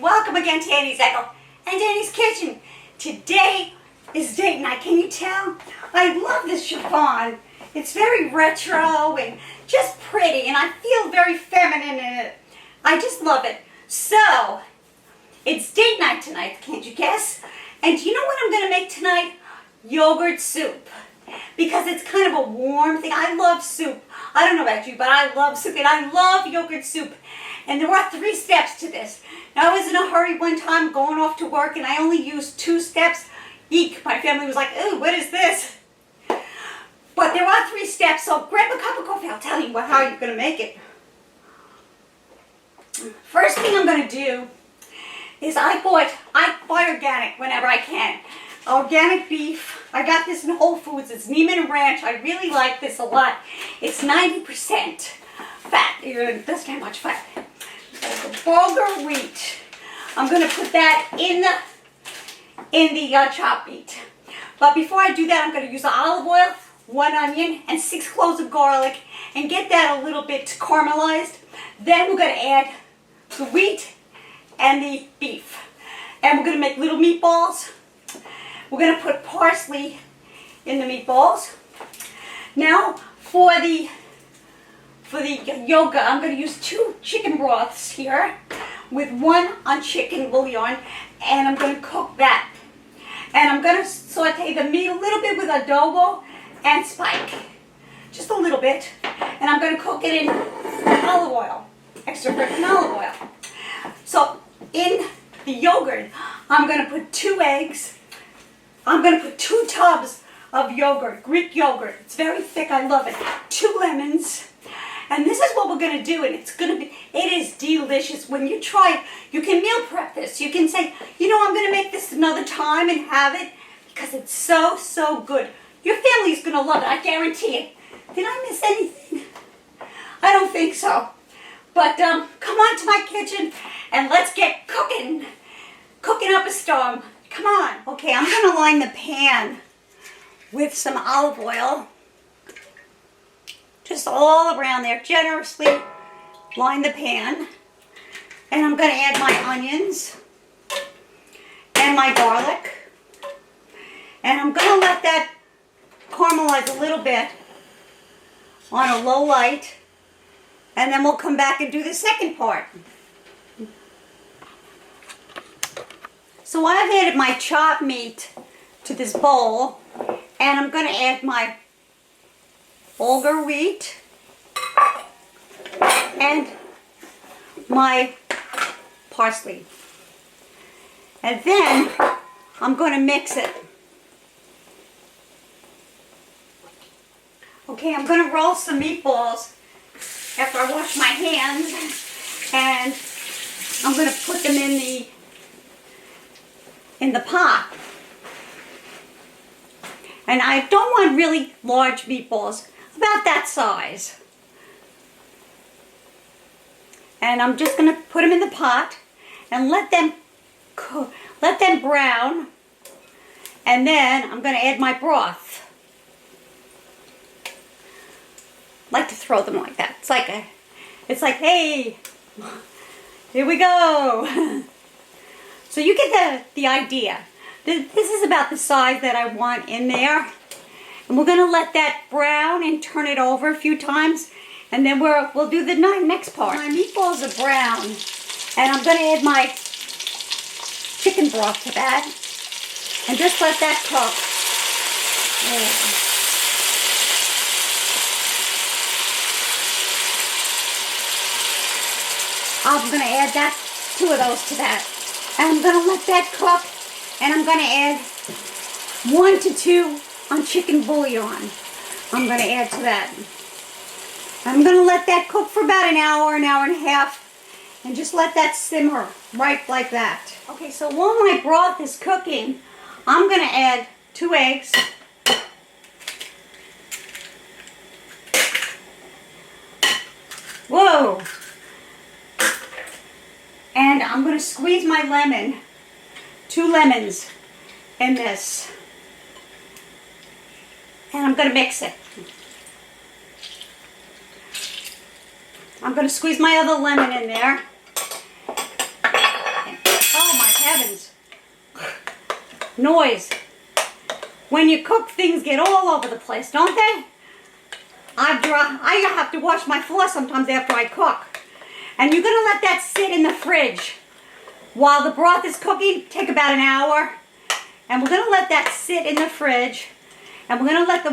welcome again to Annie's Echo and Annie's Kitchen. Today is date night. Can you tell? I love this chiffon. It's very retro and just pretty, and I feel very feminine in it. I just love it. So, it's date night tonight, can't you guess? And you know what I'm going to make tonight? Yogurt soup. Because it's kind of a warm thing. I love soup. I don't know about you, but I love soup, and I love yogurt soup. And there are 3 steps to this. Now, I was in a hurry one time going off to work, and I only used 2 steps. Eek, my family was like, "Ooh, what is this?" But there are 3 steps, so grab a cup of coffee. I'll tell you how you're going to make it. First thing I'm going to do is I buy organic whenever I can. Organic beef. I got this in Whole Foods. It's Neiman Ranch. I really like this a lot. It's 90% fat. It doesn't have much fat. So the bulgur wheat. I'm going to put that in the chopped meat. But before I do that, I'm going to use the olive oil, 1 onion, and 6 cloves of garlic, and get that a little bit caramelized. Then we're going to add the wheat and the beef. And we're going to make little meatballs. We're going to put parsley in the meatballs. Now, for the yogurt, I'm going to use 2 chicken broths here with 1 on chicken bouillon, and I'm going to cook that. And I'm going to saute the meat a little bit with adobo and spike, just a little bit. And I'm going to cook it in olive oil, extra virgin olive oil. So in the yogurt, I'm going to put 2 eggs. I'm going to put 2 tubs of yogurt, Greek yogurt. It's very thick, I love it. 2 lemons. And this is what we're going to do, and it is delicious. When you try it, you can meal prep this. You can say, you know, I'm going to make this another time and have it, because it's so, so good. Your family's going to love it, I guarantee it. Did I miss anything? I don't think so. But come on to my kitchen, and let's get cooking. Cooking up a storm. Come on. Okay, I'm going to line the pan with some olive oil. Just all around there. Generously line the pan. And I'm going to add my onions and my garlic. And I'm going to let that caramelize a little bit on a low light. And then we'll come back and do the second part. So I've added my chopped meat to this bowl, and I'm going to add my bulgur wheat and my parsley. And then I'm going to mix it. Okay, I'm going to roll some meatballs after I wash my hands, and I'm going to put them in the pot. And I don't want really large meatballs, about that size. And I'm just going to put them in the pot and let them cook, let them brown. And then I'm going to add my broth. I like to throw them like that. It's like, hey, here we go. So you get the idea. This is about the size that I want in there. And we're going to let that brown and turn it over a few times. And then we'll do the next part. My meatballs are brown. And I'm going to add my chicken broth to that. And just let that cook. I'm going to add 2 of those to that. And I'm going to let that cook, and I'm going to add 1 to 2 on chicken bouillon. I'm going to add to that. I'm going to let that cook for about an hour and a half, and just let that simmer right like that. Okay, so while my broth is cooking, I'm going to add 2 eggs. Whoa! And I'm going to squeeze my lemon, 2 lemons in this. And I'm going to mix it. I'm going to squeeze my other lemon in there. noise. When you cook, things get all over the place, don't they? I have to wash my floor sometimes after I cook. And you're gonna let that sit in the fridge while the broth is cooking. Take about an hour. And we're gonna let that sit in the fridge. And we're gonna let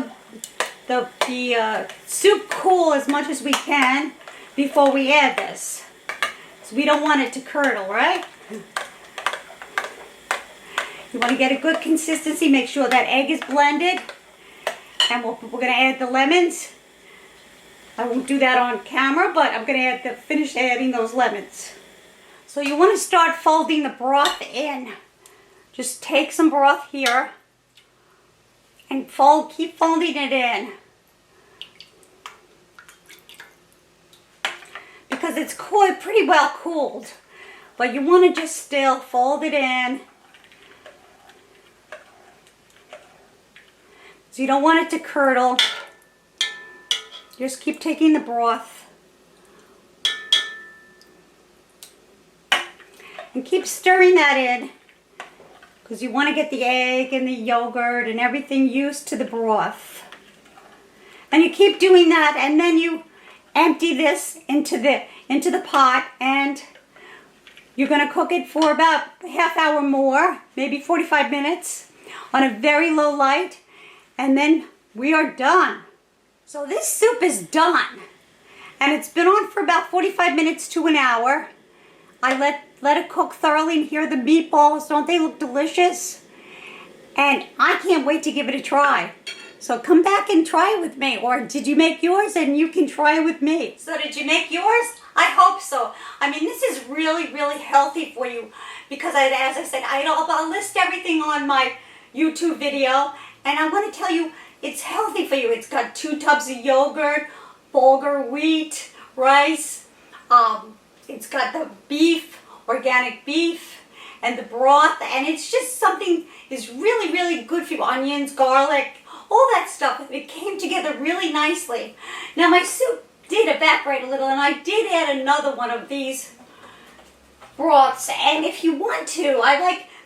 the soup cool as much as we can before we add this. So we don't want it to curdle, right? You want to get a good consistency. Make sure that egg is blended. And we're going to add the lemons. I won't do that on camera, but I'm going to finish adding those lemons. So you want to start folding the broth in. Just take some broth here and keep folding it in. Because it's pretty well cooled. But you want to just still fold it in. So you don't want it to curdle. Just keep taking the broth. And keep stirring that in. Because you want to get the egg and the yogurt and everything used to the broth. And you keep doing that, and then you empty this into the pot, and you're going to cook it for about a half hour more, maybe 45 minutes on a very low light. And then we are done. So this soup is done. And it's been on for about 45 minutes to an hour. I let it cook thoroughly, and here are the meatballs. Don't they look delicious? And I can't wait to give it a try. So come back and try it with me. Or did you make yours? And you can try it with me. So did you make yours? I hope so. I mean, this is really, really healthy for you. Because as I said, I'll list everything on my YouTube video. And I want to tell you, it's healthy for you. It's got 2 tubs of yogurt, bulgur wheat, rice. It's got the beef, organic beef, and the broth. And it's just something is really, really good for you. Onions, garlic, all that stuff. It came together really nicely. Now my soup did evaporate a little, and I did add another one of these broths. And if you want to,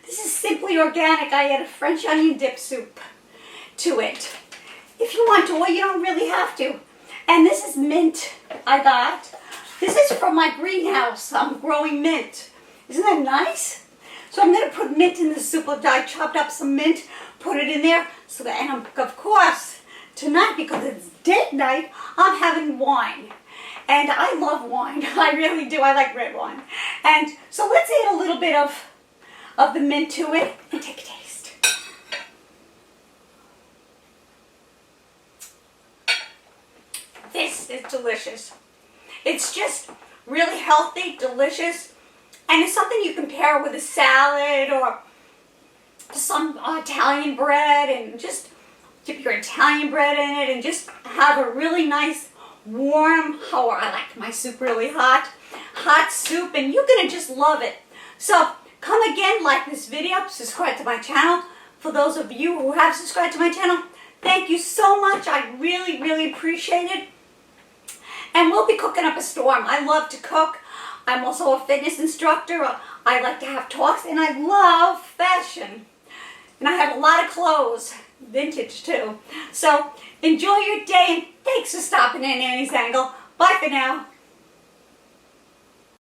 this is simply organic. I add a French onion dip soup to it. If you want to, or you don't really have to. And this is mint I got. This is from my greenhouse. I'm growing mint. Isn't that nice? So I'm going to put mint in the soup. I chopped up some mint, put it in there. And of course, tonight, because it's date night, I'm having wine. And I love wine. I really do. I like red wine. And so let's add a little bit of the mint to it and take a taste. This is delicious. It's just really healthy, delicious, and it's something you can pair with a salad or some Italian bread, and just dip your Italian bread in it and just have a really nice warm, I like my soup really hot soup, and you're going to just love it. So come again, like this video, subscribe to my channel. For those of you who have subscribed to my channel, thank you so much. I really, really appreciate it. And we'll be cooking up a storm. I love to cook. I'm also a fitness instructor. I like to have talks, and I love fashion. And I have a lot of clothes, vintage too. So enjoy your day, and thanks for stopping in Annie's Angle. Bye for now.